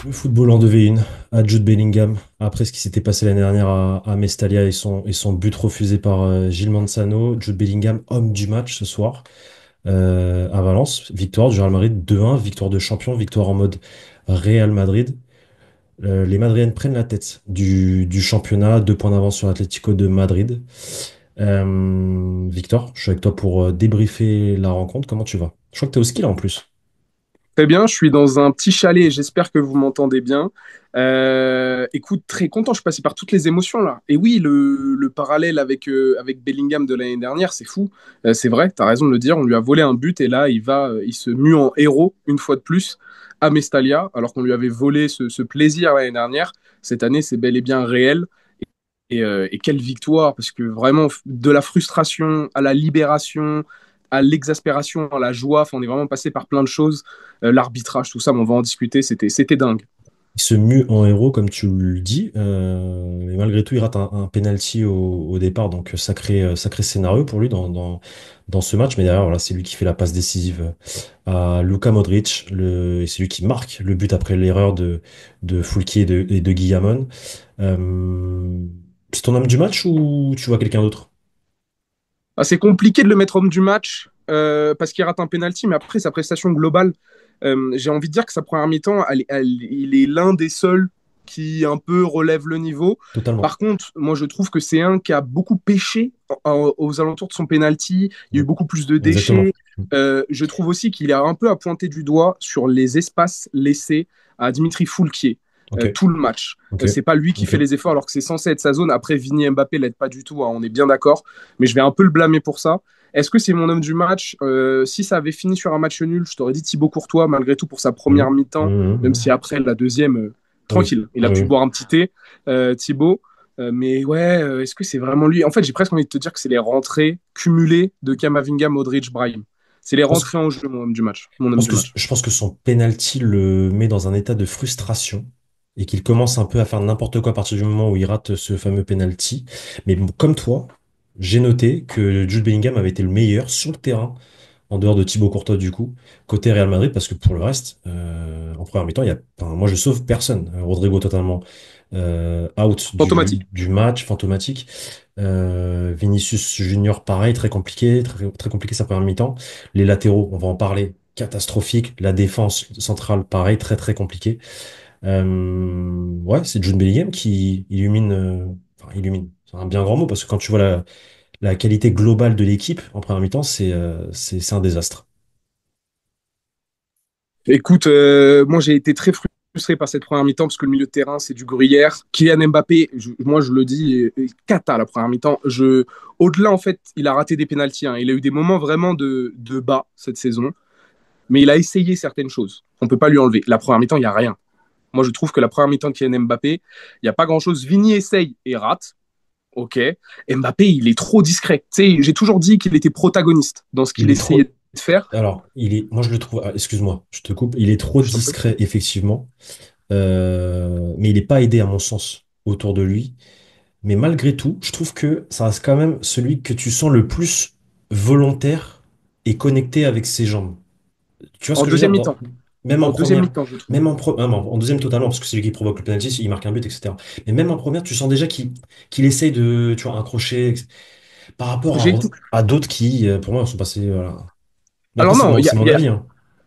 Le football en devait une à Jude Bellingham, après ce qui s'était passé l'année dernière à Mestalla et son but refusé par Gil Manzano. Jude Bellingham, homme du match ce soir à Valence. Victoire du Real Madrid 2-1, victoire de champion, victoire en mode Real Madrid. Les Madriennes prennent la tête du championnat, 2 points d'avance sur l'Atlético de Madrid. Victor, je suis avec toi pour débriefer la rencontre. Comment tu vas? Je crois que tu es au ski là en plus. Très bien, je suis dans un petit chalet et j'espère que vous m'entendez bien. Écoute, très content, je suis passé par toutes les émotions là. Et oui, le parallèle avec Bellingham de l'année dernière, c'est fou. C'est vrai, tu as raison de le dire, on lui a volé un but et là, il se mue en héros une fois de plus à Mestalla, alors qu'on lui avait volé ce plaisir l'année dernière. Cette année, c'est bel et bien réel. Et quelle victoire, parce que vraiment, de la frustration à la libération, à l'exaspération, à la joie, enfin, on est vraiment passé par plein de choses. L'arbitrage, tout ça, mais on va en discuter, c'était dingue. Il se mue en héros, comme tu le dis, mais malgré tout, il rate un penalty au départ, donc sacré scénario pour lui dans ce match. Mais derrière, voilà, c'est lui qui fait la passe décisive à Luka Modric, et c'est lui qui marque le but après l'erreur de Foulquier et de Guillamon. Euh, c'est ton homme du match ou tu vois quelqu'un d'autre? Ah, c'est compliqué de le mettre homme du match parce qu'il rate un penalty, mais après, sa prestation globale, j'ai envie de dire que sa première mi-temps, il est l'un des seuls qui un peu relève le niveau. Totalement. Par contre, moi, je trouve que c'est un qui a beaucoup pêché aux alentours de son penalty. Il y a eu Mm. beaucoup plus de Exactement. déchets. Je trouve aussi qu'il a un peu à pointer du doigt sur les espaces laissés à Dimitri Foulquier. Ok, Tout le match. ok, C'est pas lui qui ok. fait les efforts alors que c'est censé être sa zone. Après, Vini et Mbappé l'aident pas du tout, hein, on est bien d'accord. Mais je vais un peu le blâmer pour ça. Est-ce que c'est mon homme du match? Si ça avait fini sur un match nul, je t'aurais dit Thibaut Courtois, malgré tout, pour sa première Mm. mi-temps, même Mm. si après, la deuxième, Oui, tranquille. Il a oui, pu oui. boire un petit thé, Thibaut. Mais ouais, est-ce que c'est vraiment lui? En fait, j'ai presque envie de te dire que c'est les rentrées cumulées de Kamavinga, Modric, Brahim. C'est les Je pense, rentrées en jeu, mon homme du match. Mon homme pense du que, match. je pense que son penalty le met dans un état de frustration et qu'il commence un peu à faire n'importe quoi à partir du moment où il rate ce fameux penalty. Mais bon, comme toi, j'ai noté que Jude Bellingham avait été le meilleur sur le terrain, en dehors de Thibaut Courtois du coup, côté Real Madrid, parce que pour le reste, en première mi-temps, enfin, moi je sauve personne. Rodrigo totalement out du, Fantomatique. du match, fantomatique. Vinicius Junior, pareil, très compliqué, très, très compliqué sa première mi-temps. Les latéraux, on va en parler, catastrophique. La défense centrale, pareil, très très compliqué. Ouais, c'est Jude Bellingham qui illumine, enfin illumine, c'est un bien grand mot parce que quand tu vois la qualité globale de l'équipe en première mi-temps, c'est un désastre. Écoute, moi j'ai été très frustré par cette première mi-temps parce que le milieu de terrain c'est du gruyère. Kylian Mbappé, moi je le dis, cata la première mi-temps. Au-delà en fait, il a raté des pénaltys, hein. Il a eu des moments vraiment de bas cette saison, mais il a essayé certaines choses. On peut pas lui enlever. La première mi-temps, il y a rien. Moi je trouve que la première mi-temps de Kylian Mbappé, il y a pas grand-chose. Vini essaye et rate. Ok. Mbappé, il est trop discret. Tu sais, j'ai toujours dit qu'il était protagoniste dans ce qu'il Il est essayait trop. de faire. Alors, moi je le trouve. Excuse-moi, je te coupe. Il est trop Je t'en prie. discret, effectivement. Mais il n'est pas aidé, à mon sens, autour de lui. Mais malgré tout, je trouve que ça reste quand même celui que tu sens le plus volontaire et connecté avec ses jambes. Tu vois ce En que je veux dire? deuxième mi-temps. Même en En deuxième première, mi-temps, je trouve. même en deuxième totalement, parce que c'est lui qui provoque le penalty, il marque un but, etc. Mais même en première, tu sens déjà qu'il essaye de, tu vois, un crochet, etc. Par rapport J'ai été à d'autres qui, pour moi, sont passés, voilà. Mais après, Alors non, c'est mon avis, hein.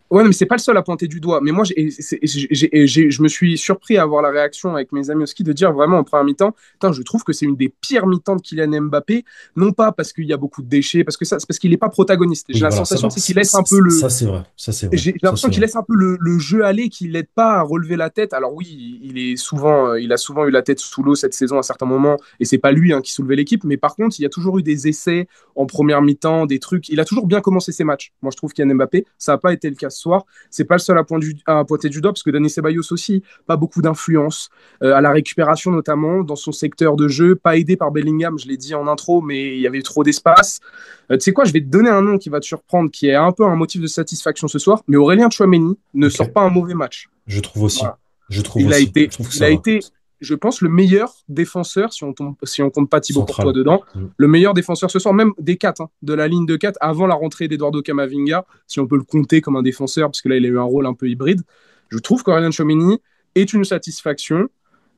ouais, mais c'est pas le seul à pointer du doigt. Mais moi, je me suis surpris à avoir la réaction avec mes amis au ski de dire vraiment en première mi-temps, putain, je trouve que c'est une des pires mi-temps de Kylian Mbappé, non pas parce qu'il y a beaucoup de déchets, parce que ça, c'est parce qu'il n'est pas protagoniste. J'ai Oui, la voilà, ça, sensation, par- c'est qu'il laisse un peu le, ça c'est vrai, ça c'est vrai, j'ai ça l'impression c'est qu'il vrai. laisse un peu le jeu aller, qu'il l'aide pas à relever la tête. Alors oui, il a souvent eu la tête sous l'eau cette saison à certains moments, et c'est pas lui, hein, qui soulevait l'équipe. Mais par contre, il y a toujours eu des essais en première mi-temps, des trucs. Il a toujours bien commencé ses matchs. Moi, je trouve qu'Yann Mbappé, ça n'a pas été le cas ce soir. C'est pas le seul à pointer du doigt, parce que Dani Ceballos aussi, pas beaucoup d'influence à la récupération notamment dans son secteur de jeu, pas aidé par Bellingham. Je l'ai dit en intro, mais il y avait trop d'espace. Tu sais quoi, je vais te donner un nom qui va te surprendre, qui est un peu un motif de satisfaction ce soir, mais Aurélien Tchouameni ne Ok, sort pas un mauvais match. je trouve aussi, Voilà. je trouve Il a aussi, été, je trouve que il ça a va. été, je pense, le meilleur défenseur, si on compte pas Thibaut Courtois Central. dedans, Mm. le meilleur défenseur ce soir, même des 4, hein, de la ligne de 4, avant la rentrée d'Eduardo Camavinga, si on peut le compter comme un défenseur, parce que là, il a eu un rôle un peu hybride. Je trouve qu'Aurélien Tchouameni, est une satisfaction.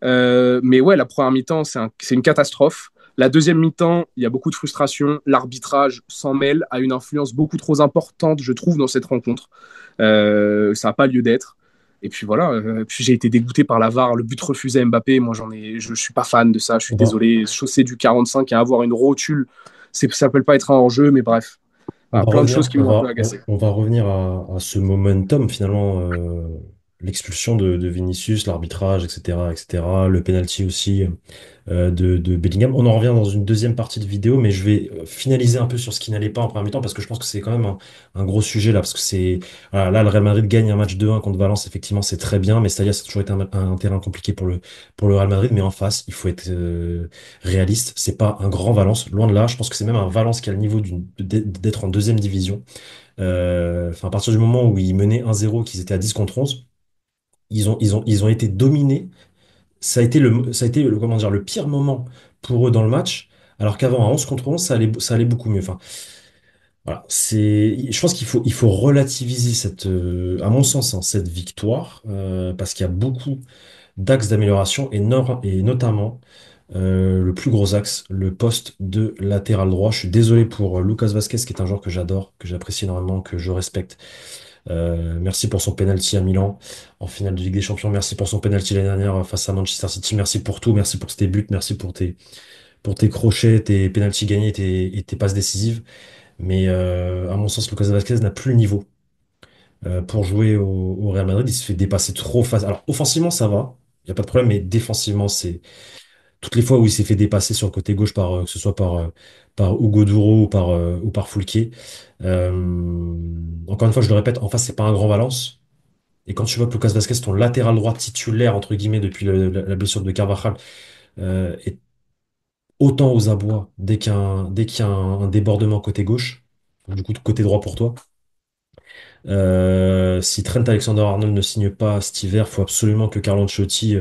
Mais ouais, la première mi-temps, c'est une catastrophe. La deuxième mi-temps, il y a beaucoup de frustration. L'arbitrage s'en mêle, a une influence beaucoup trop importante, je trouve, dans cette rencontre. Ça n'a pas lieu d'être. Et puis voilà, puis j'ai été dégoûté par la VAR, le but refusé à Mbappé. Moi, je suis pas fan de ça. Je suis On va, désolé. Chausser du 45 et avoir une rotule, ça peut pas être un hors-jeu, mais bref, on voilà, va plein de choses revenir, qui m'ont un peu agacé. on va revenir à ce momentum finalement, l'expulsion de Vinicius, l'arbitrage, etc., etc., le penalty aussi. De Bellingham. On en revient dans une deuxième partie de vidéo, mais je vais finaliser un peu sur ce qui n'allait pas en premier temps parce que je pense que c'est quand même un gros sujet là, parce que c'est voilà, là le Real Madrid gagne un match 2-1 contre Valence, effectivement c'est très bien, mais c'est-à-dire c'est toujours été un terrain compliqué pour le Real Madrid, mais en face il faut être réaliste, c'est pas un grand Valence, loin de là. Je pense que c'est même un Valence qui a le niveau d'être en deuxième division. Enfin à partir du moment où ils menaient 1-0, qu'ils étaient à 10 contre 11, ils ont été dominés. Ça a été comment dire, le pire moment pour eux dans le match, alors qu'avant, à 11 contre 11, ça allait beaucoup mieux. Enfin, voilà, je pense il faut relativiser à mon sens, hein, cette victoire, parce qu'il y a beaucoup d'axes d'amélioration, et notamment, le plus gros axe, le poste de latéral droit. Je suis désolé pour Lucas Vasquez, qui est un joueur que j'adore, que j'apprécie énormément, que je respecte. Merci pour son penalty à Milan en finale de Ligue des Champions. Merci pour son penalty l'année dernière face à Manchester City. Merci pour tout. Merci pour tes buts. Merci pour tes crochets, tes penalties gagnés et tes passes décisives. Mais à mon sens, Lucas Vazquez n'a plus le niveau pour jouer au Real Madrid. Il se fait dépasser trop facile. Alors offensivement, ça va. Il n'y a pas de problème. Mais défensivement, c'est toutes les fois où il s'est fait dépasser sur le côté gauche que ce soit par Hugo Duro ou par Foulquier. Encore une fois, je le répète, en face, c'est pas un grand Valence. Et quand tu vois que Lucas Vazquez, ton latéral droit titulaire, entre guillemets, depuis la blessure de Carvajal, est autant aux abois dès qu'il y a un débordement côté gauche, du coup, côté droit pour toi. Si Trent Alexander-Arnold ne signe pas cet hiver, faut absolument que Carlo Ancelotti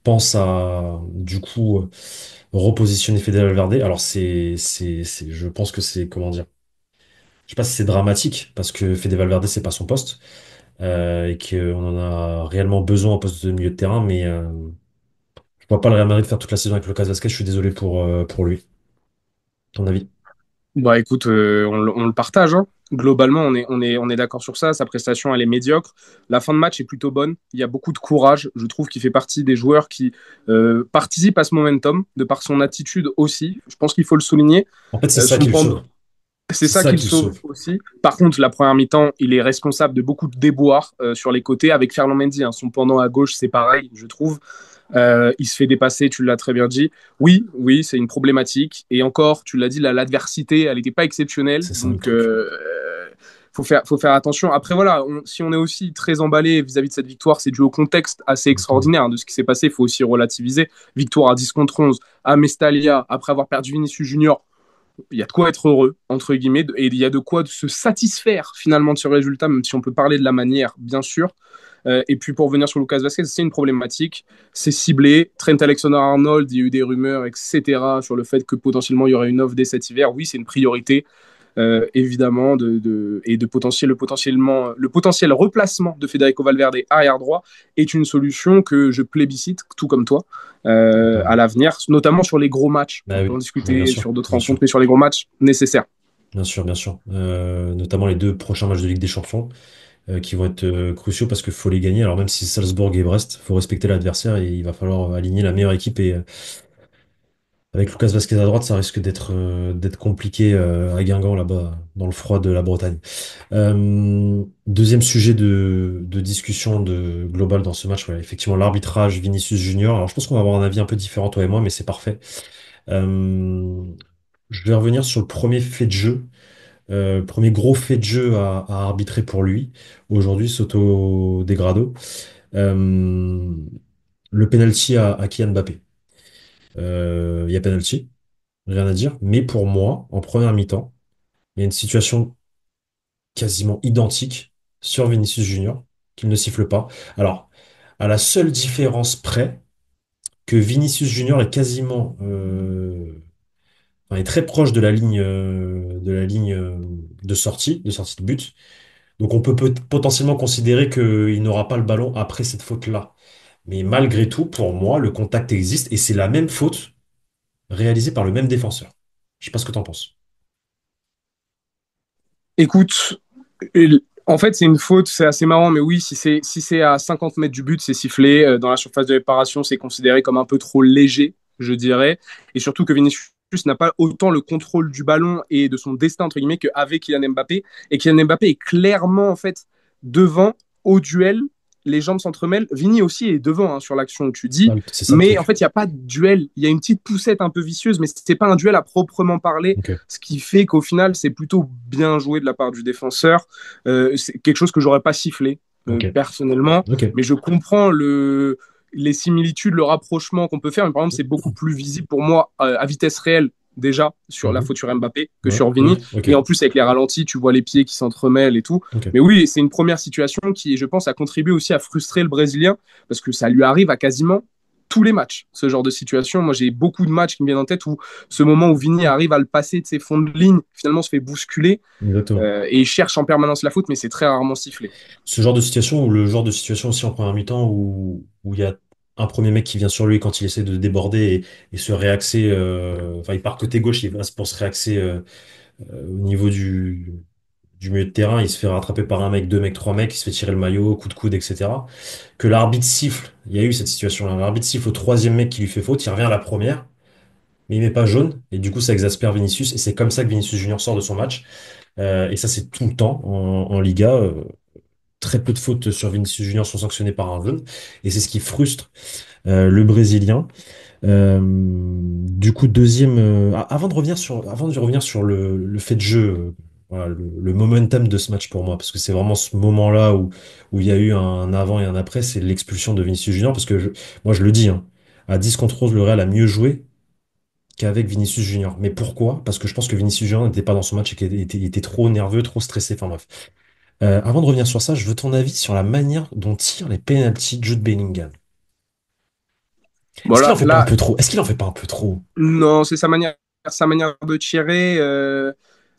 pense à, du coup, repositionner Fede Valverde. Alors, je pense que c'est, comment dire, je sais pas si c'est dramatique, parce que Fede Valverde, c'est pas son poste, et qu'on en a réellement besoin au poste de milieu de terrain, mais je vois pas le Real Madrid faire toute la saison avec Lucas Vazquez. Je suis désolé pour lui. Ton avis? Bah écoute, on le partage, hein. Globalement, on est d'accord sur ça. Sa prestation, elle est médiocre. La fin de match est plutôt bonne. Il y a beaucoup de courage. Je trouve qu'il fait partie des joueurs qui participent à ce momentum, de par son attitude aussi. Je pense qu'il faut le souligner. En fait, c'est ça Son qui le pendant, sauve. c'est C'est ça ça qui le qui le sauve sauve. aussi. Par contre, la première mi-temps, il est responsable de beaucoup de déboires sur les côtés avec Ferland Mendy, hein. Son pendant à gauche, c'est pareil, je trouve. Il se fait dépasser, tu l'as très bien dit. Oui, oui, c'est une problématique. Et encore, tu l'as dit, l'adversité, elle n'était pas exceptionnelle. C'est ça le Donc, truc. faut faire attention. Après, voilà, si on est aussi très emballé vis-à-vis de cette victoire, c'est dû au contexte assez Exactement. extraordinaire, hein, de ce qui s'est passé. Il faut aussi relativiser. Victoire à 10 contre 11 à Mestalia, après avoir perdu Vinicius Junior. Il y a de quoi être heureux, entre guillemets, et il y a de quoi se satisfaire finalement de ce résultat, même si on peut parler de la manière, bien sûr. Et puis pour revenir sur Lucas Vasquez, c'est une problématique, c'est ciblé. Trent Alexander-Arnold, il y a eu des rumeurs, etc., sur le fait que potentiellement il y aurait une offre dès cet hiver. Oui, c'est une priorité, évidemment, et le potentiel replacement de Federico Valverde arrière droit est une solution que je plébiscite, tout comme toi, à l'avenir, notamment sur les gros matchs. On Bah peut en oui, mais bien discuter sûr, sur d'autres bien rencontres, sûr, mais sur les gros matchs, nécessaire. bien sûr, bien sûr. Notamment les deux prochains matchs de Ligue des Champions qui vont être cruciaux parce qu'il faut les gagner. Alors même si c'est Salzbourg et Brest, faut respecter l'adversaire et il va falloir aligner la meilleure équipe. Et avec Lucas Vasquez à droite, ça risque d'être compliqué à Guingamp là-bas dans le froid de la Bretagne. Deuxième sujet de discussion global dans ce match, ouais, effectivement l'arbitrage Vinicius Junior. Alors je pense qu'on va avoir un avis un peu différent toi et moi, mais c'est parfait. Euh, je vais revenir sur le premier fait de jeu, premier gros fait de jeu à arbitrer pour lui aujourd'hui, Soto Degrado. Euh, le penalty à Kylian Mbappé. Il y a penalty, rien à dire. Mais pour moi, en première mi-temps, il y a une situation quasiment identique sur Vinicius Junior qu'il ne siffle pas. Alors, à la seule différence près que Vinicius Junior est quasiment enfin, est très proche de la ligne de sortie de but. Donc on peut potentiellement considérer qu'il n'aura pas le ballon après cette faute-là. Mais malgré tout, pour moi, le contact existe et c'est la même faute réalisée par le même défenseur. Je sais pas ce que t'en penses. Écoute, en fait, c'est une faute, c'est assez marrant, mais oui, si c'est à 50 mètres du but, c'est sifflé. Dans la surface de réparation, c'est considéré comme un peu trop léger, je dirais. Et surtout que Vinicius n'a pas autant le contrôle du ballon et de son destin, entre guillemets, qu'avec Kylian Mbappé. Et Kylian Mbappé est clairement, en fait, devant au duel. Les jambes s'entremêlent. Vini aussi est devant, hein, sur l'action que tu dis. C'est ça le Mais en truc. fait, il n'y a pas de duel. Il y a une petite poussette un peu vicieuse, mais ce n'est pas un duel à proprement parler, Ok, ce qui fait qu'au final, c'est plutôt bien joué de la part du défenseur. C'est quelque chose que j'aurais pas sifflé, ok, personnellement, ok. mais je comprends les similitudes, le rapprochement qu'on peut faire. Mais par exemple, c'est beaucoup plus visible pour moi à vitesse réelle déjà sur la Mhm. faute sur Mbappé que Ouais, sur ouais, Vini. ok, Et en plus, avec les ralentis, tu vois les pieds qui s'entremêlent et tout. ok. Mais oui, c'est une première situation qui, je pense, a contribué aussi à frustrer le Brésilien parce que ça lui arrive à quasiment tous les matchs, ce genre de situation. Moi, j'ai beaucoup de matchs qui me viennent en tête où ce moment où Vini arrive à le passer de ses fonds de ligne, finalement se fait bousculer Exactement. et il cherche en permanence la faute, mais c'est très rarement sifflé. Ce genre de situation ou le genre de situation aussi en première mi-temps où il y a un premier mec qui vient sur lui quand il essaie de déborder et se réaxer, enfin il part côté gauche, il va pour se réaxer au niveau du milieu de terrain, il se fait rattraper par un mec, deux mecs, trois mecs, il se fait tirer le maillot, coup de coude, etc. Que l'arbitre siffle, il y a eu cette situation-là, l'arbitre siffle au troisième mec qui lui fait faute, il revient à la première, mais il met pas jaune, et du coup ça exaspère Vinicius, et c'est comme ça que Vinicius Junior sort de son match. Et ça c'est tout le temps en Liga. Très peu de fautes sur Vinicius Junior sont sanctionnées par un jaune, et c'est ce qui frustre le Brésilien. Du coup, deuxième. Avant de revenir sur le fait de jeu, voilà, le momentum de ce match pour moi, parce que c'est vraiment ce moment-là où il y a eu un avant et un après, c'est l'expulsion de Vinicius Junior, parce que moi je le dis, hein, à 10 contre 11, le Real a mieux joué qu'avec Vinicius Junior. Mais pourquoi? Parce que je pense que Vinicius Junior n'était pas dans son match et qu'il était trop nerveux, trop stressé. Enfin bref. Avant de revenir sur ça, je veux ton avis sur la manière dont tire les penalties Jude Bellingham. Est-ce qu'il en Voilà, fait pas un là, peu trop? Est-ce qu'il en fait pas un peu trop? non, c'est sa manière de tirer.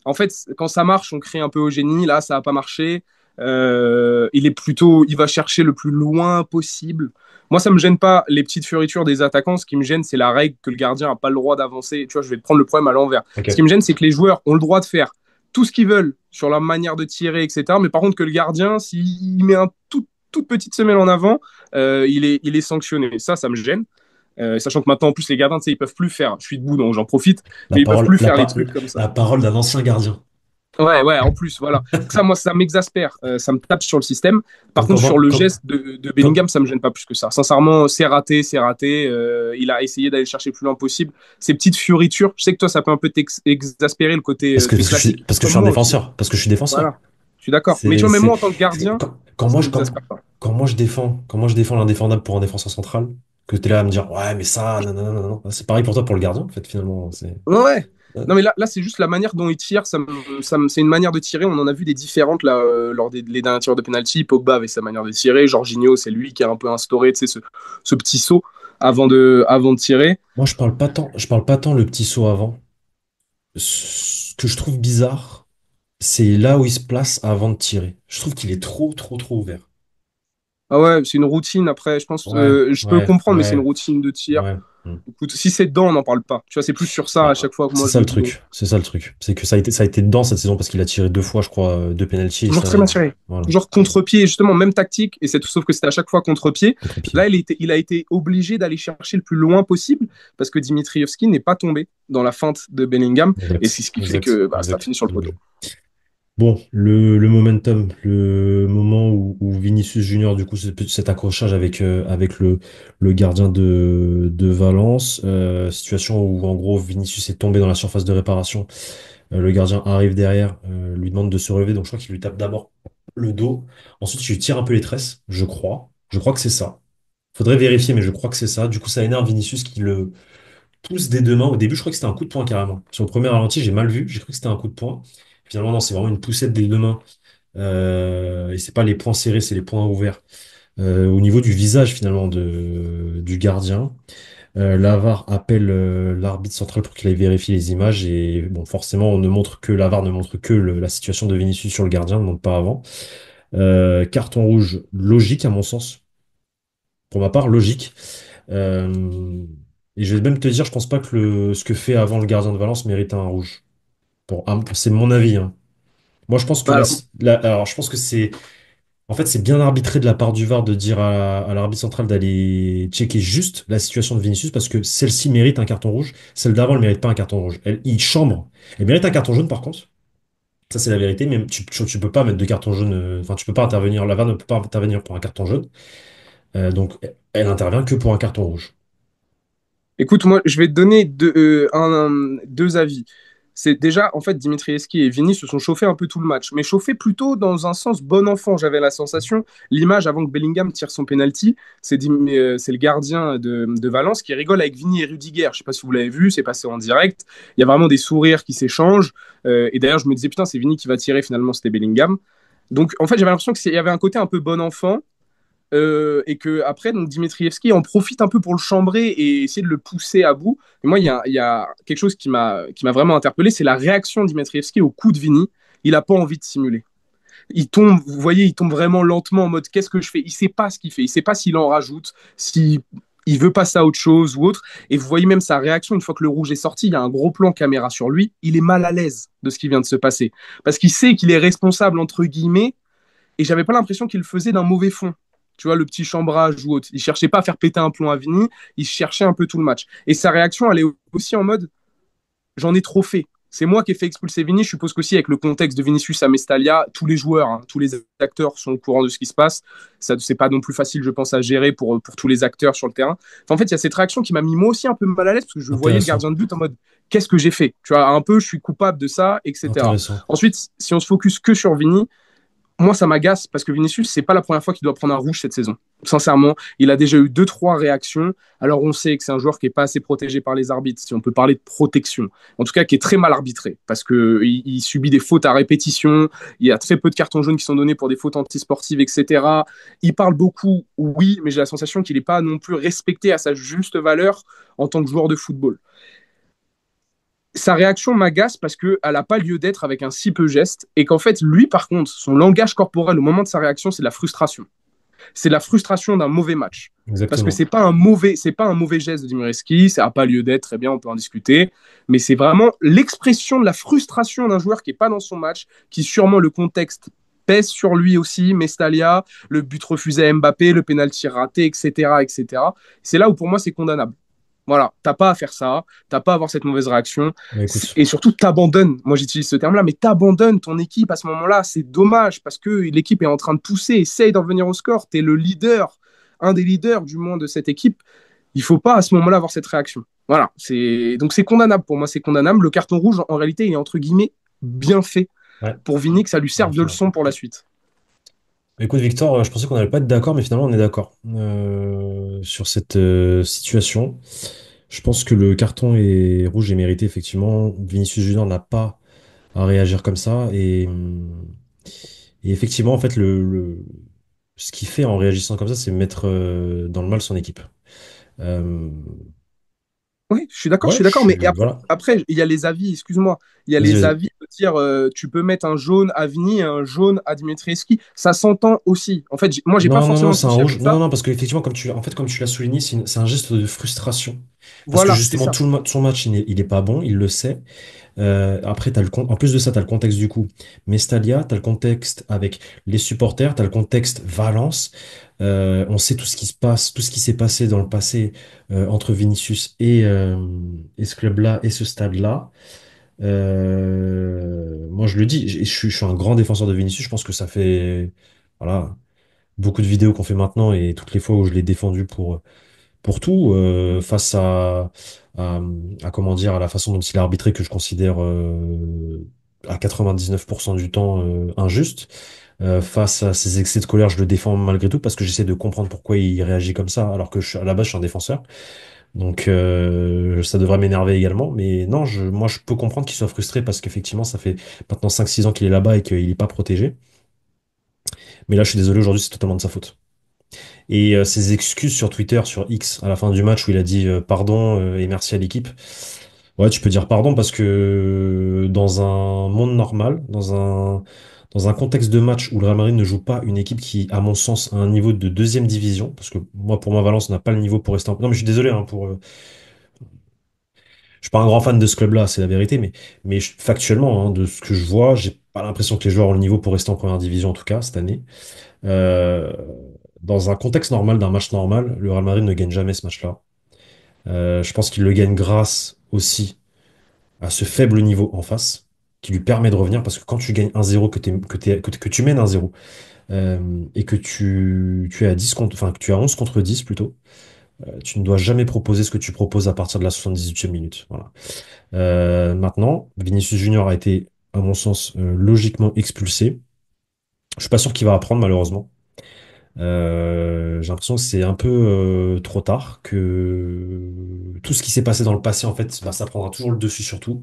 En fait, quand ça marche, on crie un peu au génie. Là, ça n'a pas marché. Il va chercher le plus loin possible. Moi, ça me gêne pas les petites fioritures des attaquants. Ce qui me gêne, c'est la règle que le gardien n'a pas le droit d'avancer. Tu vois, je vais te prendre le problème à l'envers. Ce qui Ok. me gêne, c'est que les joueurs ont le droit de faire tout ce qu'ils veulent sur leur manière de tirer, etc. Mais par contre, que le gardien, s'il met toute petite semelle en avant, il est sanctionné. Ça me gêne. Sachant que maintenant, en plus, les gardiens, tu sais, ils peuvent plus faire. Je suis debout, donc j'en profite. La Mais ils peuvent parole, plus faire les trucs comme ça. la parole d'un ancien gardien. Ouais, ouais, en plus, voilà. Donc ça, moi, ça m'exaspère. Ça me tape sur le système. Par Comme contre, quand sur moi, le geste de comme, Bellingham, ça me gêne pas plus que ça. Sincèrement, c'est raté, c'est raté. Il a essayé d'aller chercher le plus loin possible. Ces petites fioritures, je sais que toi, ça peut un peu t'exaspérer le côté parce que, c'est parce que je suis, classique, parce que je comme suis un moi aussi. défenseur, parce que je suis défenseur. Voilà, je suis d'accord. Mais tu C'est, vois, même c'est, moi, en tant que gardien, ça m'exaspère pas. quand moi je défends l'indéfendable pour un défenseur central, que t'es là à me dire, ouais, mais ça, non, non, non, non, non. C'est pareil pour toi pour le gardien, en fait, finalement. Ouais, ouais. Non, mais là c'est juste la manière dont il tire. C'est une manière de tirer. On en a vu des différentes là, lors des les derniers tirs de penalty. Pogba avait sa manière de tirer. Jorginho, c'est lui qui a un peu instauré, tu sais, ce petit saut avant de tirer. Moi, je parle pas tant le petit saut avant. Ce que je trouve bizarre, c'est là où il se place avant de tirer. Je trouve qu'il est trop, trop, trop ouvert. Ah ouais, c'est une routine. Après, je pense, Ouais, je peux ouais, comprendre, mais c'est une ouais, routine de tir. ouais. Hmm. Écoute, si c'est dedans, on n'en parle pas. Tu vois, c'est plus sur ça à Bah, chaque fois que c'est moi je ça me le dis bon. truc. C'est ça le truc. C'est que ça a été dedans cette saison parce qu'il a tiré deux fois, je crois, deux penalties et Toujours ça, très bien tiré. voilà, Toujours contre-pied, justement, même tactique, et c'est tout sauf que c'était à chaque fois contre-pied. contre-pied. Là, il a été obligé d'aller chercher le plus loin possible parce que Dimitrievski n'est pas tombé dans la feinte de Bellingham, et Exact, c'est ce qui fait exact, que bah, ça exact. finit sur le Bien poteau. vu. Bon, le momentum, le moment où Vinicius Junior, du coup, cet accrochage avec le gardien de Valence, situation où en gros Vinicius est tombé dans la surface de réparation. Le gardien arrive derrière, lui demande de se relever, donc je crois qu'il lui tape d'abord le dos. Ensuite, il lui tire un peu les tresses, je crois. Je crois que c'est ça. Faudrait vérifier, mais je crois que c'est ça. Du coup, ça énerve Vinicius qui le pousse des deux mains. Au début, je crois que c'était un coup de poing carrément. Sur le premier ralenti, j'ai mal vu. J'ai cru que c'était un coup de poing. Finalement, non, c'est vraiment une poussette des deux mains. Et c'est pas les poings serrés, c'est les poings ouverts. Au niveau du visage finalement du gardien. L'AVAR appelle l'arbitre central pour qu'il aille vérifier les images et bon forcément on ne montre que l'AVAR ne montre que la situation de Vinicius sur le gardien, ne montre pas avant. Carton rouge logique à mon sens. pour ma part, logique. Euh, et je vais même te dire, je pense pas que ce que fait avant le gardien de Valence mérite un rouge. C'est mon avis, hein. Moi, je pense que Alors, alors, je pense que en fait, c'est bien arbitré de la part du VAR de dire à l'arbitre central d'aller checker juste la situation de Vinicius parce que celle-ci mérite un carton rouge, celle d'avant ne mérite pas un carton rouge. Il chambre. Elle mérite un carton jaune par contre. Ça, c'est la vérité, mais tu peux pas mettre de carton jaune. Enfin, tu peux pas intervenir. La VAR ne peut pas intervenir pour un carton jaune. Donc, elle intervient que pour un carton rouge. écoute, moi, je vais te donner deux avis. C'est déjà, en fait, Dimitrievski et Vini se sont chauffés un peu tout le match, mais chauffés plutôt dans un sens bon enfant. J'avais la sensation, l'image avant que Bellingham tire son penalty, c'est le gardien de Valence qui rigole avec Vini et Rudiger. Je sais pas si vous l'avez vu, c'est passé en direct. Il y a vraiment des sourires qui s'échangent. Et d'ailleurs, je me disais, putain, c'est Vini qui va tirer, finalement, c'était Bellingham. Donc, en fait, j'avais l'impression qu'il y avait un côté un peu bon enfant. Et que après, donc Dimitrievski en profite un peu pour le chambrer et essayer de le pousser à bout. Et moi, il y a quelque chose qui m'a vraiment interpellé, c'est la réaction de Dimitrievski au coup de Vini. Il n'a pas envie de simuler. Il tombe, vous voyez, il tombe vraiment lentement en mode qu'est-ce que je fais. Il sait pas ce qu'il fait. Il sait pas s'il en rajoute, si il veut passer à autre chose ou autre. Et vous voyez même sa réaction une fois que le rouge est sorti. Il y a un gros plan caméra sur lui. Il est mal à l'aise de ce qui vient de se passer parce qu'il sait qu'il est responsable entre guillemets et j'avais pas l'impression qu'il le faisait d'un mauvais fond. Tu vois, le petit chambrage ou autre. Il cherchait pas à faire péter un plomb à Vini, il cherchait un peu tout le match. Et sa réaction, elle est aussi en mode j'en ai trop fait. C'est moi qui ai fait expulser Vini. Je suppose qu'aussi, avec le contexte de Vinicius à Mestalia, tous les joueurs, hein, tous les acteurs sont au courant de ce qui se passe. Ça, c'est pas non plus facile, je pense, à gérer pour tous les acteurs sur le terrain. Enfin, en fait, il y a cette réaction qui m'a mis moi aussi un peu mal à l'aise parce que je voyais le Intéressant. gardien de but en mode qu'est-ce que j'ai fait. Tu vois, un peu, je suis coupable de ça, etc. Intéressant. Ensuite, si on se focus que sur Vini, moi, ça m'agace parce que Vinicius, c'est pas la première fois qu'il doit prendre un rouge cette saison. Sincèrement, il a déjà eu deux, trois réactions. Alors, on sait que c'est un joueur qui est pas assez protégé par les arbitres, si on peut parler de protection. En tout cas, qui est très mal arbitré parce que il subit des fautes à répétition. Il y a très peu de cartons jaunes qui sont donnés pour des fautes antisportives, etc. Il parle beaucoup, oui, mais j'ai la sensation qu'il n'est pas non plus respecté à sa juste valeur en tant que joueur de football. Sa réaction m'agace parce qu'elle n'a pas lieu d'être avec un si peu geste et qu'en fait, lui, par contre, son langage corporel au moment de sa réaction, c'est de la frustration. C'est de la frustration d'un mauvais match. Parce que Exactement. c'est pas un mauvais geste de Dimireski, ça n'a pas lieu d'être, très bien, on peut en discuter, mais c'est vraiment l'expression de la frustration d'un joueur qui n'est pas dans son match, qui sûrement le contexte pèse sur lui aussi, Mestalia, le but refusé à Mbappé, le pénalty raté, etc., etc. C'est là où pour moi c'est condamnable. Voilà, t'as pas à faire ça, t'as pas à avoir cette mauvaise réaction, Bah, écoute. et surtout t'abandonnes. Moi j'utilise ce terme-là, mais t'abandonnes ton équipe à ce moment-là. C'est dommage parce que l'équipe est en train de pousser, essaye d'en venir au score. T'es le leader, un des leaders du moins de cette équipe. Il faut pas à ce moment-là avoir cette réaction. Voilà, c'est condamnable pour moi, c'est condamnable. Le carton rouge, en réalité, il est entre guillemets bien fait Ouais. pour Vini, que ça lui serve de Ok. leçon pour la suite. Écoute, Victor, je pensais qu'on n'allait pas être d'accord, mais finalement, on est d'accord sur cette situation. Je pense que le carton est rouge est mérité, effectivement. Vinicius Junior n'a pas à réagir comme ça. Et effectivement, en fait, ce qu'il fait en réagissant comme ça, c'est mettre dans le mal son équipe. Euh, Oui, je ouais, suis d'accord, mais voilà. après, il y a les avis, excuse-moi, il y a Vas-y, les vas-y. avis de dire tu peux mettre un jaune à Vini et un jaune à Dimitrievski, ça s'entend aussi. En fait, moi, j'ai pas Non, non, non, forcément de c'est un souci avec rouge. Non, non, ça. non, parce qu'effectivement, en fait, comme tu l'as souligné, c'est un geste de frustration. Parce que Voilà, c'est justement, ça. son match, il est pas bon, il le sait. Après, en plus de ça, tu as le contexte du coup. Mestalia, tu as le contexte avec les supporters, tu as le contexte Valence. On sait tout ce qui se passe, tout ce qui s'est passé dans le passé entre Vinicius et ce club-là et ce stade-là. Moi, je le dis, je suis un grand défenseur de Vinicius. Je pense que ça fait voilà, beaucoup de vidéos qu'on fait maintenant et toutes les fois où je l'ai défendu pour tout, face à, comment dire, à la façon dont il a arbitré que je considère à 99% du temps injuste. Face à ses excès de colère, je le défends malgré tout parce que j'essaie de comprendre pourquoi il réagit comme ça, alors que à la base, je suis un défenseur. Donc ça devrait m'énerver également. Mais non, moi, je peux comprendre qu'il soit frustré parce qu'effectivement, ça fait maintenant 5-6 ans qu'il est là-bas et qu'il n'est pas protégé. Mais là, je suis désolé, aujourd'hui, c'est totalement de sa faute. Et ses excuses sur Twitter, sur X, à la fin du match où il a dit pardon et merci à l'équipe. Ouais, tu peux dire pardon parce que dans un monde normal, dans un contexte de match où le Real Madrid ne joue pas une équipe qui, à mon sens, a un niveau de deuxième division, parce que moi, pour moi, Valence n'a pas le niveau pour rester en... Non, mais je suis désolé, hein, je suis pas un grand fan de ce club-là, c'est la vérité, mais factuellement, hein, de ce que je vois, j'ai pas l'impression que les joueurs ont le niveau pour rester en première division, en tout cas, cette année. Euh, Dans un contexte normal, d'un match normal, le Real Madrid ne gagne jamais ce match-là. Je pense qu'il le gagne grâce aussi à ce faible niveau en face, qui lui permet de revenir, parce que quand tu gagnes 1-0, que tu mènes 1-0, et que tu es à 10 contre, enfin, que tu as 11 contre 10 plutôt, tu ne dois jamais proposer ce que tu proposes à partir de la 78e minute. Voilà. Maintenant, Vinicius Junior a été, à mon sens, logiquement expulsé. Je suis pas sûr qu'il va apprendre, malheureusement. J'ai l'impression que c'est un peu trop tard, que tout ce qui s'est passé dans le passé, en fait, bah, ça prendra toujours le dessus sur tout,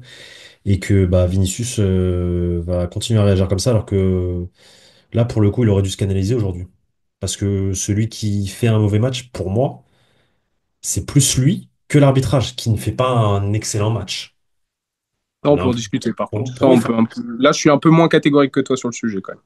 et que bah, Vinicius va continuer à réagir comme ça, alors que là, pour le coup, il aurait dû se canaliser aujourd'hui. Parce que celui qui fait un mauvais match, pour moi, c'est plus lui que l'arbitrage, qui ne fait pas un excellent match. Ça, on On a peut un- en discuter par contre. pour Ça, moi, on peut un peu... Là, je suis un peu moins catégorique que toi sur le sujet quand même.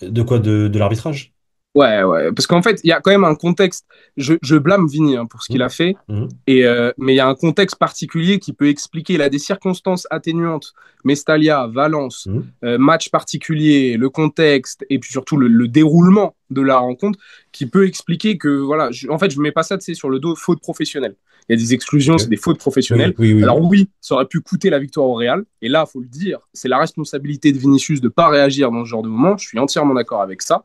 de quoi de l'arbitrage? Ouais, ouais. Parce qu'en fait, il y a quand même un contexte. Je blâme Vini hein, pour ce qu'il a Mhm. fait. Mhm. Mais il y a un contexte particulier qui peut expliquer. Il a des circonstances atténuantes. Mestalia, Valence, Mhm. match particulier, le contexte et puis surtout le déroulement de la rencontre qui peut expliquer que, voilà, en fait, je ne mets pas ça sur le dos faute professionnelle. Il y a des exclusions, Ok. c'est des fautes Oui, professionnelles. oui, oui, Alors oui. oui, ça aurait pu coûter la victoire au Real. Et là, il faut le dire, c'est la responsabilité de Vinicius de ne pas réagir dans ce genre de moment. Je suis entièrement d'accord avec ça.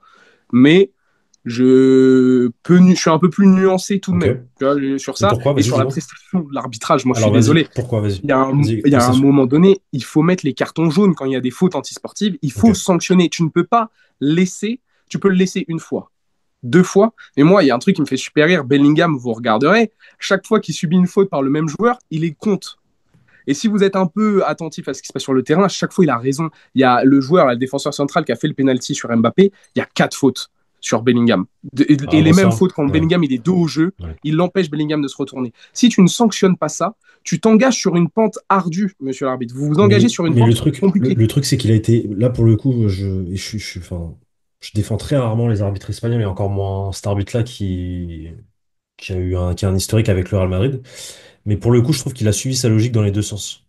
Mais je suis un peu plus nuancé tout de Ok. même tu vois, sur Et ça. pourquoi? Et Vas-y, sur la dis-moi. prestation de l'arbitrage, moi je suis Alors, vas-y. désolé. Pourquoi? Vas-y. Vas-y, Il y a un prestation. moment donné, il faut mettre les cartons jaunes quand il y a des fautes antisportives. Il Ok. faut sanctionner. Tu ne peux pas laisser, tu peux le laisser une fois, deux fois. Mais moi, il y a un truc qui me fait super rire. Bellingham, vous regarderez, chaque fois qu'il subit une faute par le même joueur, il les compte. Et si vous êtes un peu attentif à ce qui se passe sur le terrain, à chaque fois, il a raison. Il y a le joueur, le défenseur central qui a fait le penalty sur Mbappé. Il y a quatre fautes sur Bellingham. Et Ah, les bon, mêmes ça. fautes quand Ouais. Bellingham il est dos au jeu, Ouais. il l'empêche Bellingham de se retourner. Si tu ne sanctionnes pas ça, tu t'engages sur une pente ardue, monsieur l'arbitre. Vous vous engagez sur une Mais pente compliquée. le truc, c'est qu'il a été, là, pour le coup, enfin, je défends très rarement les arbitres espagnols, et encore moins cet arbitre-là qui a un historique avec le Real Madrid. Mais pour le coup, je trouve qu'il a suivi sa logique dans les deux sens.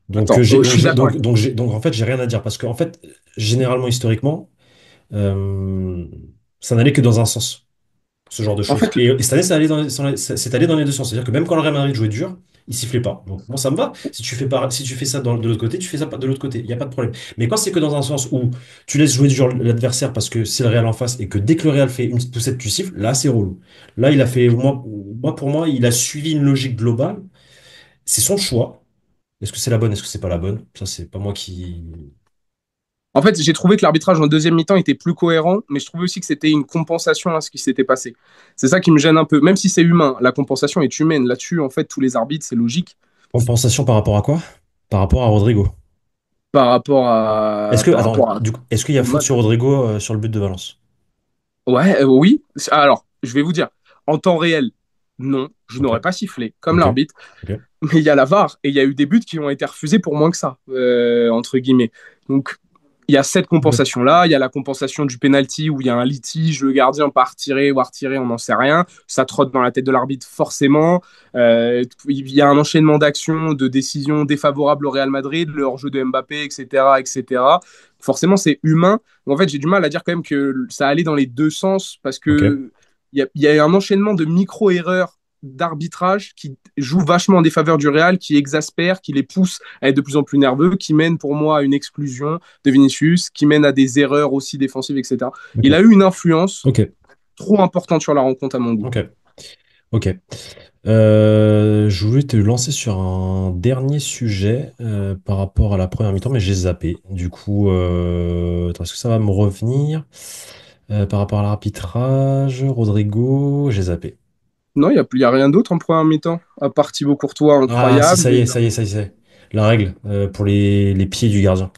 Donc, Attends, je suis d'accord avec toi. en fait, j'ai rien à dire parce qu'en fait, généralement, historiquement, euh, ça n'allait que dans un sens, ce genre de En choses. fait, Et cette année, c'est allé dans les deux sens. C'est-à-dire que même quand le Real Madrid jouait dur, il sifflait pas. Donc, moi, ça me va. Si tu fais ça de l'autre côté, tu fais ça de l'autre côté. Il n'y a pas de problème. Mais quand c'est que dans un sens où tu laisses jouer dur l'adversaire parce que c'est le Real en face et que dès que le Real fait une petite poussette, tu siffles, là, c'est relou. Là, pour moi, il a suivi une logique globale. C'est son choix. Est-ce que c'est la bonne? Est-ce que c'est pas la bonne? Ça, c'est pas moi qui. En fait, j'ai trouvé que l'arbitrage en deuxième mi-temps était plus cohérent, mais je trouvais aussi que c'était une compensation à ce qui s'était passé. C'est ça qui me gêne un peu, même si c'est humain. La compensation est humaine. Là-dessus, en fait, tous les arbitres, c'est logique Compensation par rapport à quoi? Par rapport à Rodrigo. par rapport à Est-ce qu'il y a le faute match. sur Rodrigo sur le but de Valence? Ouais, oui. Alors, je vais vous dire, en temps réel, non, je Ok, n'aurais pas sifflé comme ok, l'arbitre. ok. Mais il y a la VAR et il y a eu des buts qui ont été refusés pour moins que ça, entre guillemets. Donc, il y a cette Ok. compensation-là. Il y a la compensation du penalty où il y a un litige, le gardien part retirer ou à retirer, on n'en sait rien. Ça trotte dans la tête de l'arbitre forcément. Il y a un enchaînement d'actions, de décisions défavorables au Real Madrid, le hors-jeu de Mbappé, etc., etc. Forcément, c'est humain. En fait, j'ai du mal à dire quand même que ça allait dans les deux sens parce Ok. que il y a un enchaînement de micro-erreurs d'arbitrage qui joue vachement en défaveur du Real, qui exaspère, qui les pousse à être de plus en plus nerveux, qui mène pour moi à une exclusion de Vinicius, qui mène à des erreurs aussi défensives, etc. Il a Ok. eu une influence Ok. trop importante sur la rencontre à mon goût. Ok. Ok. Je voulais te lancer sur un dernier sujet par rapport à la première mi-temps, mais j'ai zappé. Du coup, attends, est-ce que ça va me revenir? Par rapport à l'arbitrage, Rodrigo, j'ai zappé. Non, il y a rien d'autre en première mi-temps, à part Thibaut Courtois Ah, si, incroyable. ça y est, ça y est, ça y est. Ça y est. La règle pour les pieds du gardien.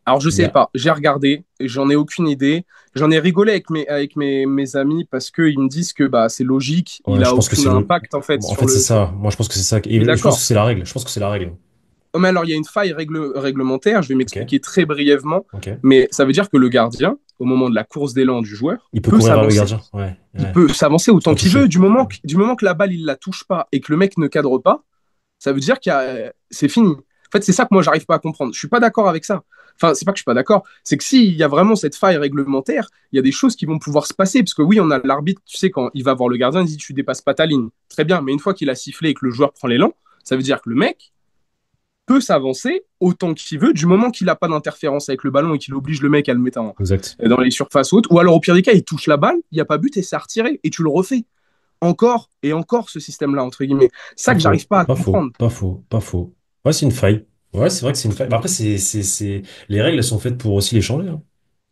Alors, je Il y sais a... pas, j'ai regardé, j'en ai aucune idée. J'en ai rigolé avec mes amis parce qu'ils me disent que bah, c'est logique, il Ouais, je a pense que aucun c'est le... impact en fait En sur fait, c'est le. ça. Moi, je pense que c'est ça. Je suis Et je pense que d'accord. c'est la règle. Je pense que c'est la règle. Oh, mais alors, il y a une faille réglementaire, je vais Ok, m'expliquer très brièvement, ok. mais ça veut dire que le gardien, au moment de la course d'élan du joueur, Il peut peut courir vers le s'avancer. gardien. Ouais, Il ouais. peut s'avancer autant Sans qu'il veut, toucher. du moment que la balle, il la touche pas et que le mec ne cadre pas, ça veut dire c'est fini. En fait, c'est ça que moi, j'arrive pas à comprendre. Je suis pas d'accord avec ça. Enfin, c'est pas que je suis pas d'accord, c'est que s'il y a vraiment cette faille réglementaire, il y a des choses qui vont pouvoir se passer. Parce que oui, on a l'arbitre, tu sais, quand il va voir le gardien, il dit tu dépasses pas ta ligne. Très bien, mais une fois qu'il a sifflé et que le joueur prend l'élan, ça veut dire que le mec peut s'avancer autant qu'il veut, du moment qu'il n'a pas d'interférence avec le ballon et qu'il oblige le mec à le mettre Exact. dans les surfaces hautes. Ou alors, au pire des cas, il touche la balle, il n'y a pas but et c'est à retirer. Et tu le refais encore et encore ce système-là, entre guillemets. Ça Pas que faux, j'arrive pas à pas faux, comprendre. pas faux, pas faux. Ouais, c'est une faille. Ouais, c'est vrai que c'est une faille. Bah, après, les règles, elles sont faites pour aussi les changer, hein.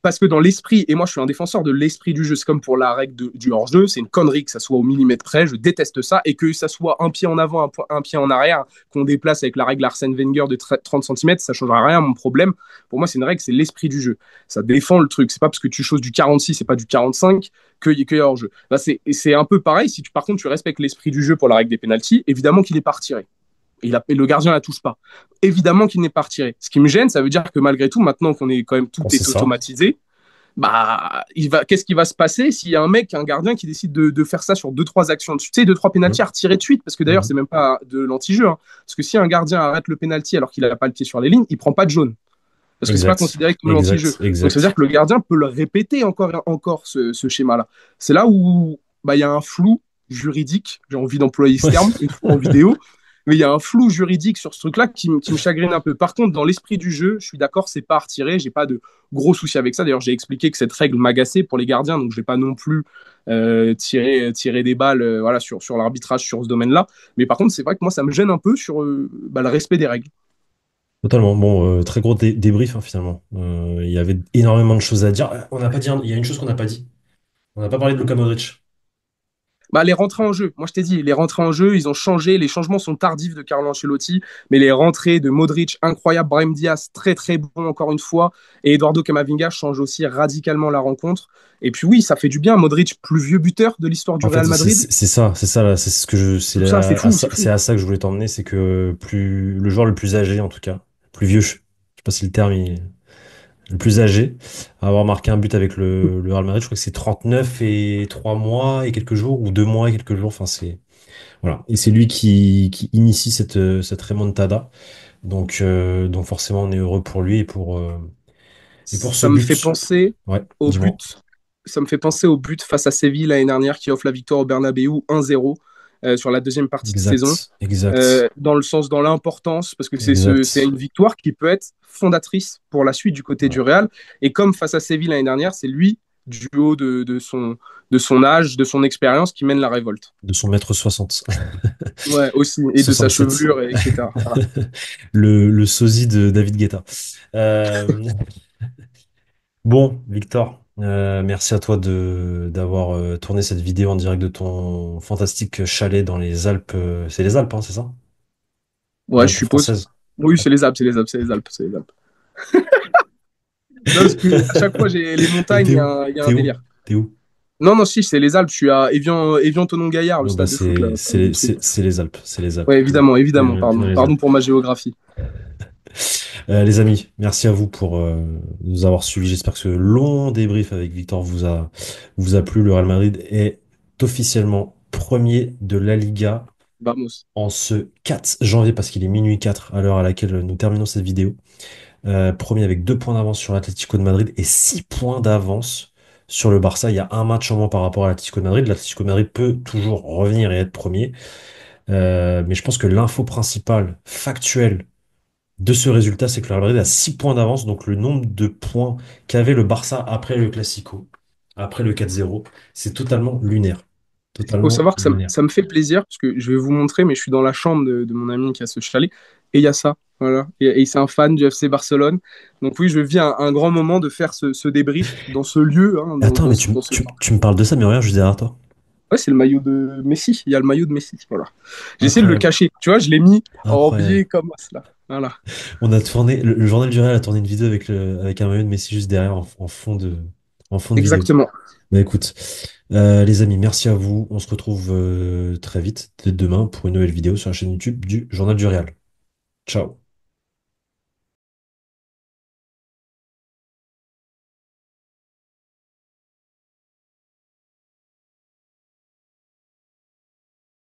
Parce que dans l'esprit, et moi je suis un défenseur de l'esprit du jeu, c'est comme pour la règle du hors-jeu, c'est une connerie que ça soit au millimètre près, je déteste ça, et que ça soit un pied en avant, un pied en arrière, qu'on déplace avec la règle Arsène Wenger de 30 cm, ça ne changera rien à mon problème. Pour moi, c'est une règle, c'est l'esprit du jeu. Ça défend le truc, c'est pas parce que tu choses du 46 et pas du 45 qu'il y a hors-jeu. Là, c'est un peu pareil, si tu, par contre tu respectes l'esprit du jeu pour la règle des pénalties, évidemment qu'il est pas retiré. Le gardien la touche pas. Évidemment qu'il n'est pas retiré. Ce qui me gêne, ça veut dire que malgré tout, maintenant qu'on est quand même tout Bon, c'est est ça. automatisé, bah, qu'est-ce qui va se passer s'il y a un gardien qui décide de faire ça sur deux, trois actions, tu sais, deux, trois pénalties Mhm. à retirer de suite, parce que d'ailleurs, Mhm. c'est même pas de l'anti-jeu, hein. Parce que si un gardien arrête le pénalty alors qu'il n'a pas le pied sur les lignes, il prend pas de jaune. Parce que c'est pas Exact, considéré comme l'anti-jeu. exact, Donc ça veut dire exact. que le gardien peut le répéter encore et encore, ce schéma-là. C'est là où bah, il y a un flou juridique, j'ai envie d'employer ce Ouais. terme, une fois en vidéo, mais il y a un flou juridique sur ce truc-là qui me chagrine un peu. Par contre, dans l'esprit du jeu, je suis d'accord, c'est pas à retirer, j'ai pas de gros soucis avec ça. D'ailleurs, j'ai expliqué que cette règle m'agaçait pour les gardiens, donc je vais pas non plus tirer des balles voilà, sur l'arbitrage sur ce domaine-là. Mais par contre, c'est vrai que moi, ça me gêne un peu sur bah, le respect des règles. Totalement. Bon, très gros débrief, hein, finalement. Il y avait énormément de choses à dire. On n'a pas dit, il y a une chose qu'on n'a pas dit. On n'a pas parlé de Luka Modric. Bah, les rentrées en jeu, moi je t'ai dit, les rentrées en jeu, ils ont changé, les changements sont tardifs de Carlo Ancelotti, mais les rentrées de Modric, incroyable, Brahim Diaz, très très bon encore une fois, et Eduardo Camavinga changent aussi radicalement la rencontre. Et puis oui, ça fait du bien, Modric, plus vieux buteur de l'histoire du En fait, Real Madrid, c'est ça, là, c'est ce que je, tout ça, c'est fou, c'est c'est fou. à ça que je voulais t'emmener, c'est que plus, le joueur le plus âgé, en tout cas, plus vieux, je sais pas si le terme est le plus âgé, à avoir marqué un but avec le Real Madrid, je crois que c'est 39 et 3 mois et quelques jours, ou 2 mois et quelques jours, enfin, voilà. Et c'est lui qui initie cette remontada. Donc forcément, on est heureux pour lui et pour ce Ça me fait but. penser Ouais, au dis-moi. but. Ça me fait penser au but face à Séville l'année dernière qui offre la victoire au Bernabeu 1-0 sur la deuxième partie de saison. Exact, exact, Dans le sens, dans l'importance, parce que c'est exact. une victoire qui peut être fondatrice pour la suite du côté du Voilà. Real. Et comme face à Séville l'année dernière, c'est lui, du haut de son âge, de son expérience, qui mène la révolte. De son mètre 60. Ouais, aussi, et de sa 67. chevelure, etc. Voilà. Le sosie de David Guetta. Euh, bon, Victor, merci à toi d'avoir tourné cette vidéo en direct de ton fantastique chalet dans les Alpes. C'est les Alpes, hein, c'est ça? Les Ouais, je Alpes suppose. françaises. Oui, c'est les Alpes, c'est les Alpes, c'est les Alpes, c'est les Alpes. Non, parce que à chaque fois, j'ai les Et montagnes, t'es où? il y a T'es un où? délire. T'es où? Non, non, si, c'est les Alpes. Je suis à Évian-Tonon-Gaillard, le Oh, bah, stade de foot, là, près de Toulouse. c'est les Alpes. C'est les Alpes. Ouais, évidemment, évidemment, T'es dans pardon. les Pardon Alpes. pour ma géographie. Les amis, merci à vous pour nous avoir suivis. J'espère que ce long débrief avec Victor vous a plu. Le Real Madrid est officiellement premier de la Liga Vamos. en ce 4 janvier, parce qu'il est minuit 4 à l'heure à laquelle nous terminons cette vidéo. Premier avec 2 points d'avance sur l'Atlético de Madrid et 6 points d'avance sur le Barça. Il y a un match en moins par rapport à l'Atlético de Madrid. L'Atlético de Madrid peut toujours revenir et être premier. Mais je pense que l'info principale, factuelle, de ce résultat, c'est que le Real Madrid a 6 points d'avance, donc le nombre de points qu'avait le Barça après le Classico, après le 4-0, c'est totalement lunaire. Il faut Totalement savoir que lunaire. ça me fait plaisir, parce que je vais vous montrer, mais je suis dans la chambre de mon ami qui a ce chalet, et il y a ça. Voilà. Et c'est un fan du FC Barcelone. Donc oui, je vis un grand moment de faire ce débrief dans ce lieu, hein, Attends, mais dans ce parc. tu me parles de ça, mais regarde juste derrière toi. Ouais, c'est le maillot de Messi. Il y a le maillot de Messi. Voilà. J'ai essayé de le Incroyable, cacher. Tu vois, je l'ai mis en incroyable. biais comme cela. Voilà. On a tourné, le Journal du Real a tourné une vidéo avec un maillot de Messi juste derrière en fond de vidéo. Exactement. Bah écoute, les amis, merci à vous. On se retrouve très vite, dès demain, pour une nouvelle vidéo sur la chaîne YouTube du Journal du Real. Ciao.